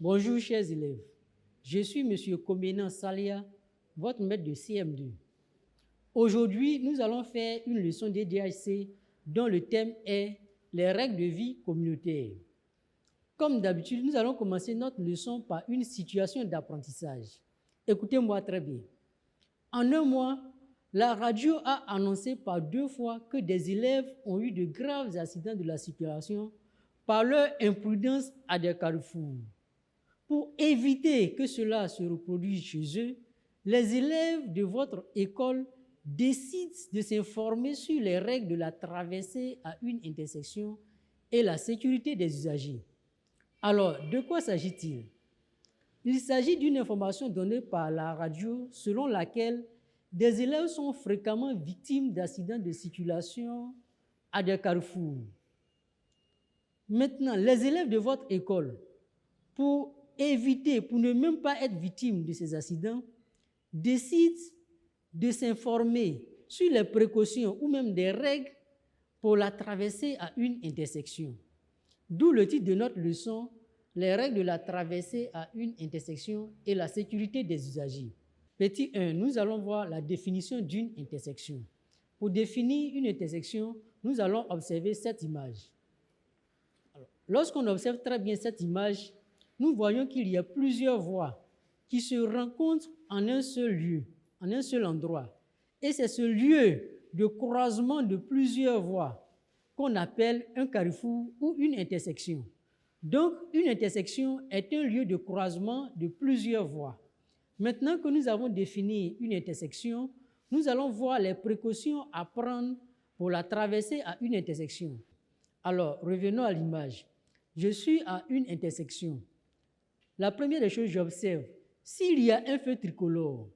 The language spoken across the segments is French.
Bonjour chers élèves, je suis M. Koménan Salia, votre maître de CM2. Aujourd'hui, nous allons faire une leçon de DHC dont le thème est les règles de vie communautaire. Comme d'habitude, nous allons commencer notre leçon par une situation d'apprentissage. Écoutez-moi très bien. En un mois, la radio a annoncé par 2 fois que des élèves ont eu de graves accidents de la circulation par leur imprudence à des carrefours. Pour éviter que cela se reproduise chez eux, les élèves de votre école décident de s'informer sur les règles de la traversée à une intersection et la sécurité des usagers. Alors, de quoi s'agit-il? Il s'agit d'une information donnée par la radio selon laquelle des élèves sont fréquemment victimes d'accidents de circulation à des carrefours. Maintenant, les élèves de votre école, pour ne même pas être victimes de ces accidents, décident de s'informer sur les précautions ou même des règles pour la traversée à une intersection. D'où le titre de notre leçon, les règles de la traversée à une intersection et la sécurité des usagers. Petit 1, nous allons voir la définition d'une intersection. Pour définir une intersection, nous allons observer cette image. Lorsqu'on observe très bien cette image, nous voyons qu'il y a plusieurs voies qui se rencontrent en un seul lieu, en un seul endroit. Et c'est ce lieu de croisement de plusieurs voies qu'on appelle un carrefour ou une intersection. Donc, une intersection est un lieu de croisement de plusieurs voies. Maintenant que nous avons défini une intersection, nous allons voir les précautions à prendre pour la traverser à une intersection. Alors, revenons à l'image. Je suis à une intersection. La première des choses, j'observe, s'il y a un feu tricolore,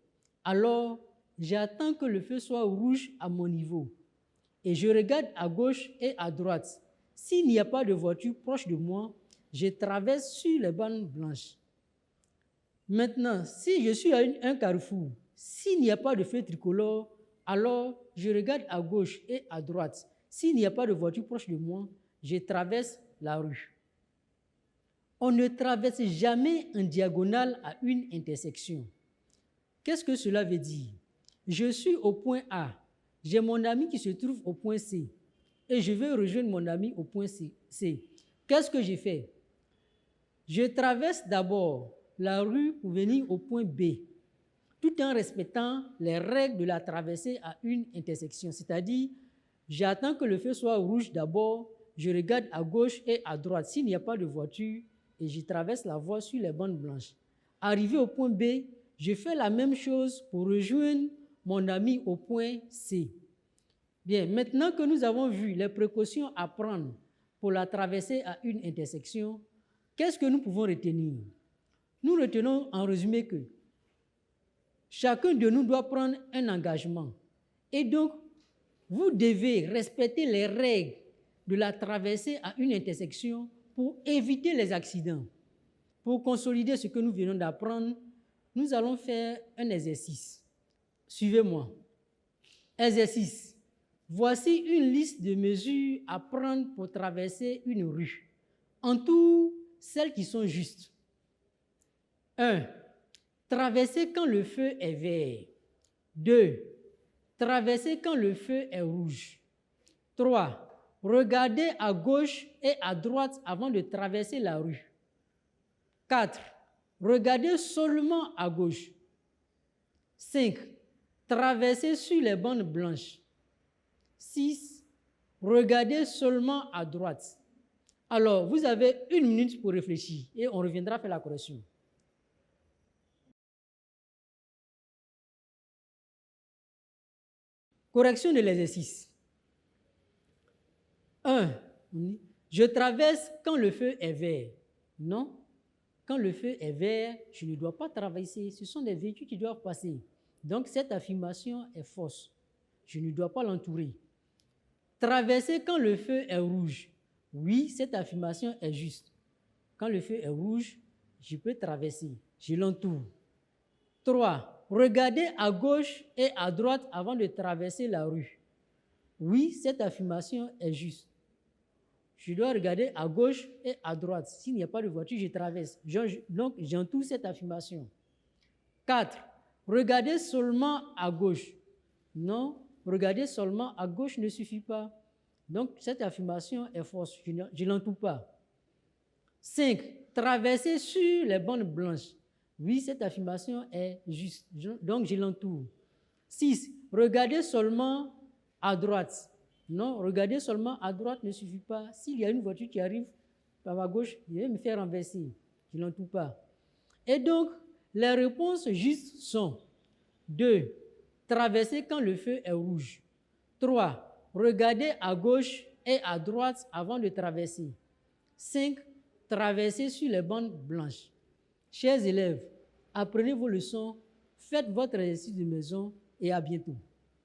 alors j'attends que le feu soit rouge à mon niveau et je regarde à gauche et à droite. S'il n'y a pas de voiture proche de moi, je traverse sur les bandes blanches. Maintenant, si je suis à un carrefour, s'il n'y a pas de feu tricolore, alors je regarde à gauche et à droite. S'il n'y a pas de voiture proche de moi, je traverse la rue. On ne traverse jamais en diagonale à une intersection. Qu'est-ce que cela veut dire? Je suis au point A, j'ai mon ami qui se trouve au point C et je veux rejoindre mon ami au point C. Qu'est-ce que j'ai fait? Je traverse d'abord la rue pour venir au point B, tout en respectant les règles de la traversée à une intersection, c'est-à-dire j'attends que le feu soit rouge d'abord, je regarde à gauche et à droite s'il n'y a pas de voiture, et je traverse la voie sur les bandes blanches. Arrivé au point B, je fais la même chose pour rejoindre mon ami au point C. Bien, maintenant que nous avons vu les précautions à prendre pour la traversée à une intersection, qu'est-ce que nous pouvons retenir? Nous retenons en résumé que chacun de nous doit prendre un engagement. Et donc, vous devez respecter les règles de la traversée à une intersection pour éviter les accidents. Pour consolider ce que nous venons d'apprendre, nous allons faire un exercice. Suivez-moi. Exercice. Voici une liste de mesures à prendre pour traverser une rue. En tout, celles qui sont justes. 1. Traverser quand le feu est vert. 2. Traverser quand le feu est rouge. 3. Regardez à gauche et à droite avant de traverser la rue. 4. Regardez seulement à gauche. 5. Traverser sur les bandes blanches. 6. Regardez seulement à droite. Alors, vous avez 1 minute pour réfléchir et on reviendra faire la correction. Correction de l'exercice. 1. Je traverse quand le feu est vert. Non. Quand le feu est vert, je ne dois pas traverser. Ce sont des véhicules qui doivent passer. Donc, cette affirmation est fausse. Je ne dois pas l'entourer. Traverser quand le feu est rouge. Oui, cette affirmation est juste. Quand le feu est rouge, je peux traverser. Je l'entoure. 3. Regardez à gauche et à droite avant de traverser la rue. Oui, cette affirmation est juste. Je dois regarder à gauche et à droite. S'il n'y a pas de voiture, je traverse. Donc, j'entoure cette affirmation. 4. Regarder seulement à gauche. Non, regarder seulement à gauche ne suffit pas. Donc, cette affirmation est fausse. Je ne l'entoure pas. 5. Traverser sur les bandes blanches. Oui, cette affirmation est juste. Donc, je l'entoure. 6. Regarder seulement à droite. Non, regarder seulement à droite ne suffit pas. S'il y a une voiture qui arrive par ma gauche, je vais me faire renverser. Je ne l'entoure pas. Et donc, les réponses justes sont 2. Traverser quand le feu est rouge. 3. Regarder à gauche et à droite avant de traverser. 5. Traverser sur les bandes blanches. Chers élèves, apprenez vos leçons, faites votre exercice de maison et à bientôt.